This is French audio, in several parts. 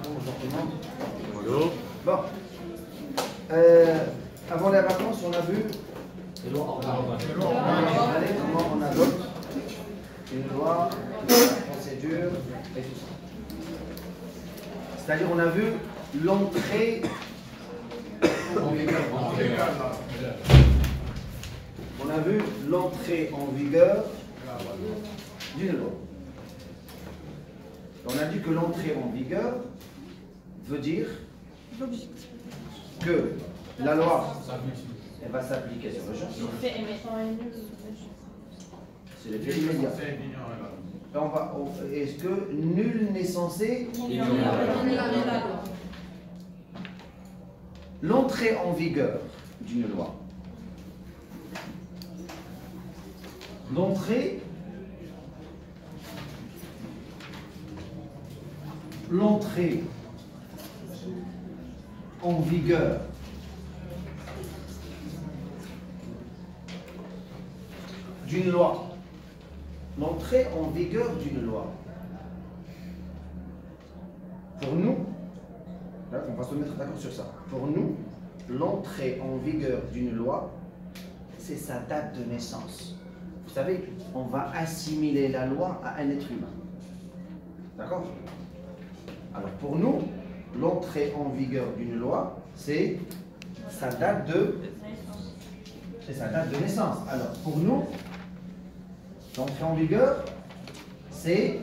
Bonjour tout le monde. Bonjour. Bon. Avant les vacances, on a vu comment on adopte une loi, une procédure et tout ça. C'est-à-dire on a vu l'entrée en vigueur. On a vu l'entrée en vigueur d'une loi. On a dit que l'entrée en vigueur veut dire que la loi, elle va s'appliquer sur le champ. C'est l'effet immédiat. Est-ce que nul n'est censé l'entrée en vigueur d'une loi? L'entrée en vigueur d'une loi. L'entrée en vigueur d'une loi. Pour nous, là, on va se mettre d'accord sur ça. Pour nous, l'entrée en vigueur d'une loi, c'est sa date de naissance. Vous savez, on va assimiler la loi à un être humain. D'accord? Alors pour nous, l'entrée en vigueur d'une loi, c'est sa date de naissance. Alors pour nous, l'entrée en vigueur, c'est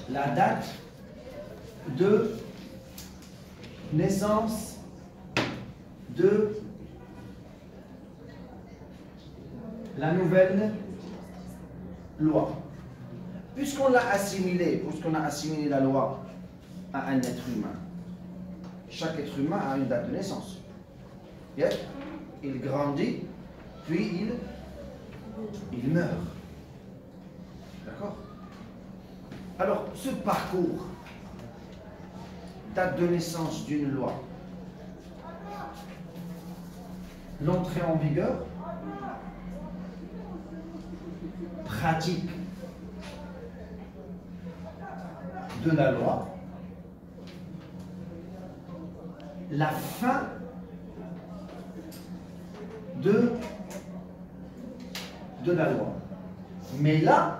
la date de naissance de la nouvelle loi. Puisqu'on a assimilé la loi à un être humain, chaque être humain a une date de naissance. Yeah? Il grandit, puis il meurt. D'accord? Alors, ce parcours, date de naissance d'une loi, l'entrée en vigueur, pratique de la loi, la fin de la loi. Mais là,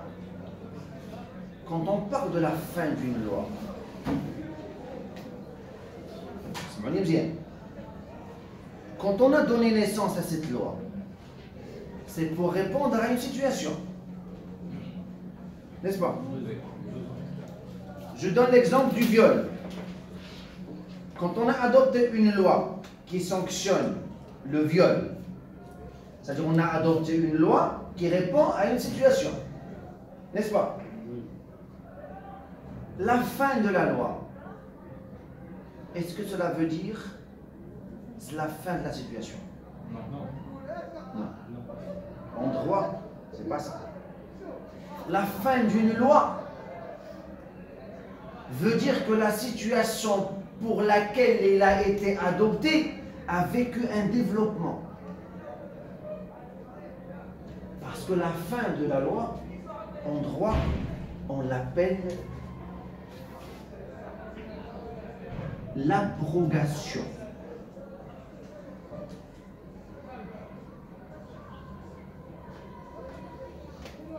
quand on parle de la fin d'une loi, c'est bien. Quand on a donné naissance à cette loi, c'est pour répondre à une situation. N'est-ce pas? Je donne l'exemple du viol. Quand on a adopté une loi qui sanctionne le viol, c'est-à-dire on a adopté une loi qui répond à une situation. N'est-ce pas? La fin de la loi, est-ce que cela veut dire c'est la fin de la situation? Non. En droit, c'est pas ça. La fin d'une loi veut dire que la situation pour laquelle elle a été adoptée a vécu un développement. Parce que la fin de la loi, en droit, on l'appelle l'abrogation.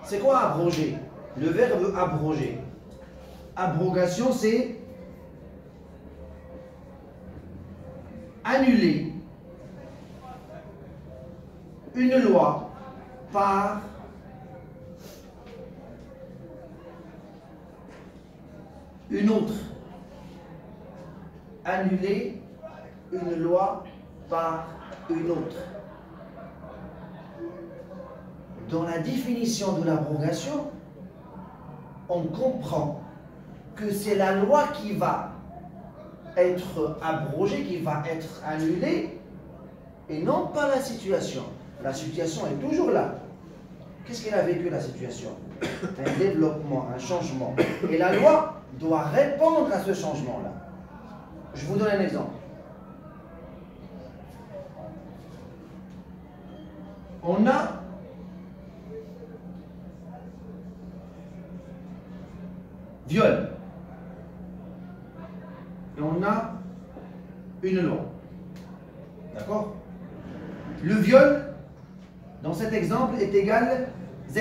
C'est quoi abroger? Le verbe abroger. Abrogation, c'est annuler une loi par une autre. Annuler une loi par une autre. Dans la définition de l'abrogation, on comprend que c'est la loi qui va être abrogée, qui va être annulée, et non pas la situation. La situation est toujours là. Qu'est-ce qu'elle a vécu, la situation? Un développement, un changement. Et la loi doit répondre à ce changement-là. Je vous donne un exemple. On a viol. on a une loi. D'accord? Le viol, dans cet exemple, est égal Z.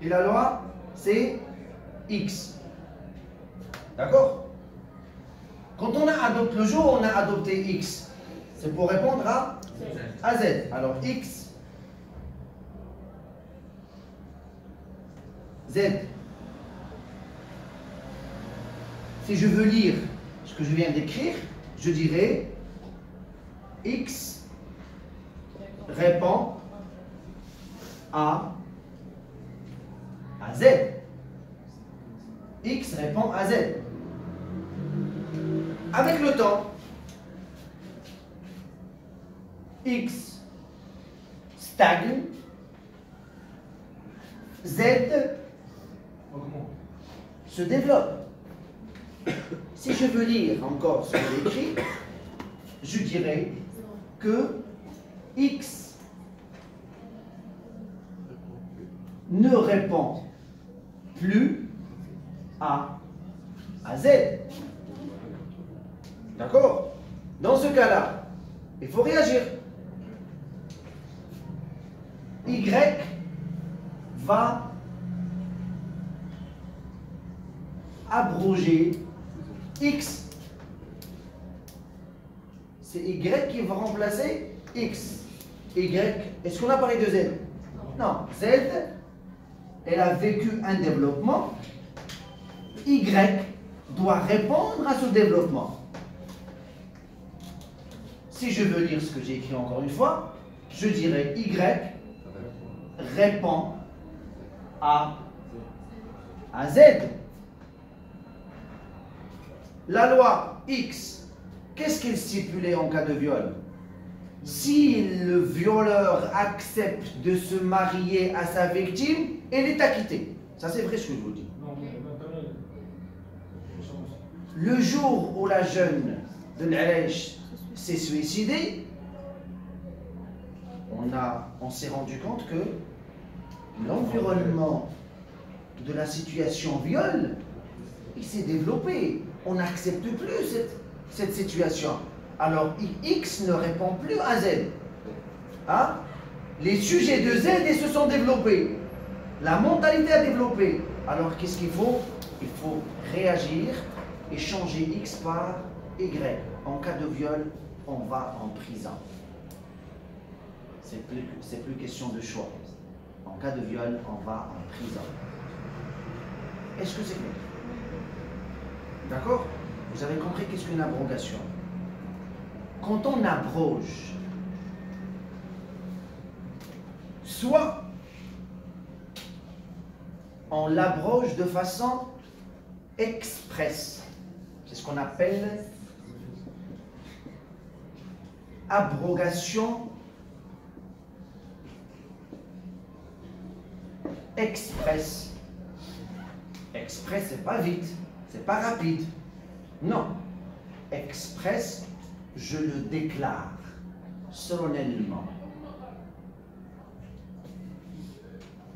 Et la loi, c'est X. D'accord? Quand on a adopté le jour, on a adopté X. C'est pour répondre à Z. Alors X, Z. Si je veux lire ce que je viens d'écrire, je dirais X répond à Z. X répond à Z. Avec le temps, X stagne, Z se développe. Si je veux lire encore ce que j'ai écrit, je dirais que X ne répond plus à Z. D'accord? Dans ce cas-là, il faut réagir. Y va abroger X. C'est Y qui va remplacer X. Y, est-ce qu'on a parlé de Z? Non, Z, elle a vécu un développement. Y doit répondre à ce développement. Si je veux lire ce que j'ai écrit encore une fois, je dirais Y répond à Z. La loi X, qu'est-ce qu'elle stipulait en cas de viol? Si le violeur accepte de se marier à sa victime, elle est acquittée. Ça, c'est vrai ce que je vous dis. Le jour où la jeune de N'Alèche s'est suicidée, on s'est rendu compte que l'environnement de la situation viol, il s'est développé. On n'accepte plus cette situation. Alors X ne répond plus à Z. Hein? Les sujets de Z ils se sont développés. La mentalité a développé. Alors qu'est-ce qu'il faut? Il faut réagir et changer X par Y. En cas de viol, on va en prison. C'est plus question de choix. En cas de viol, on va en prison. Est-ce que c'est clair? D'accord? Vous avez compris qu'est-ce qu'une abrogation? Quand on abroge, soit on l'abroge de façon expresse, c'est ce qu'on appelle abrogation express. Express, c'est pas vite, c'est pas rapide. Non. Express, je le déclare solennellement.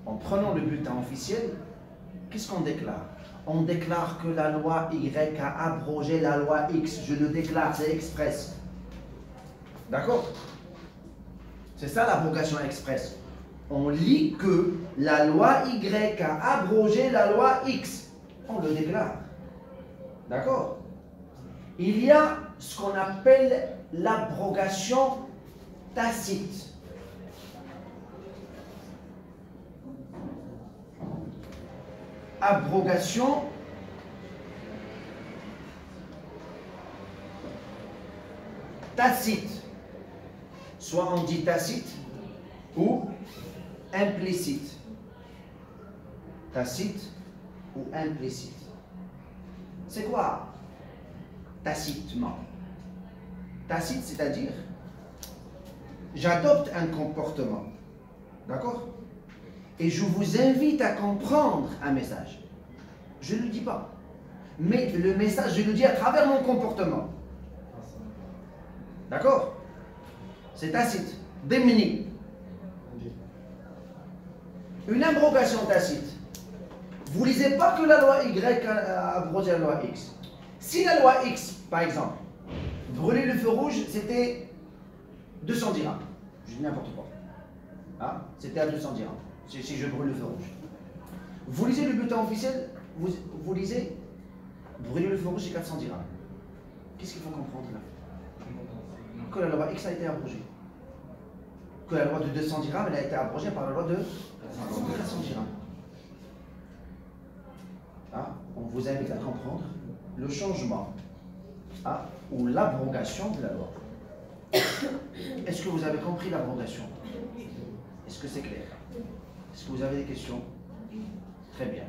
En prenant le bulletin officiel, qu'est-ce qu'on déclare? On déclare que la loi Y a abrogé la loi X. Je le déclare, c'est express. D'accord? C'est ça l'abrogation express. On lit que la loi Y a abrogé la loi X. On le déclare. D'accord? Il y a ce qu'on appelle l'abrogation tacite. Abrogation tacite. Soit on dit tacite ou implicite. Tacite ou implicite. C'est quoi tacitement? Tacite, c'est-à-dire j'adopte un comportement. D'accord? Et je vous invite à comprendre un message. Je ne le dis pas. Mais le message, je le dis à travers mon comportement. D'accord? C'est tacite. Démini. Une abrogation tacite. Vous ne lisez pas que la loi Y a abrogé la loi X. Si la loi X, par exemple, brûler le feu rouge, c'était 200 dirhams. Je dis n'importe quoi. Hein? C'était à 200 dirhams, si je brûle le feu rouge. Vous lisez le bulletin officiel, vous lisez, brûler le feu rouge, c'est 400 dirhams. Qu'est-ce qu'il faut comprendre là? Que la loi X a été abrogée. Que la loi de 200 dirhams, elle a été abrogée par la loi de 400 dirhams. Hein? On vous invite à comprendre le changement, hein, ou l'abrogation de la loi. Est-ce que vous avez compris l'abrogation? Est-ce que c'est clair? Est-ce que vous avez des questions? Très bien.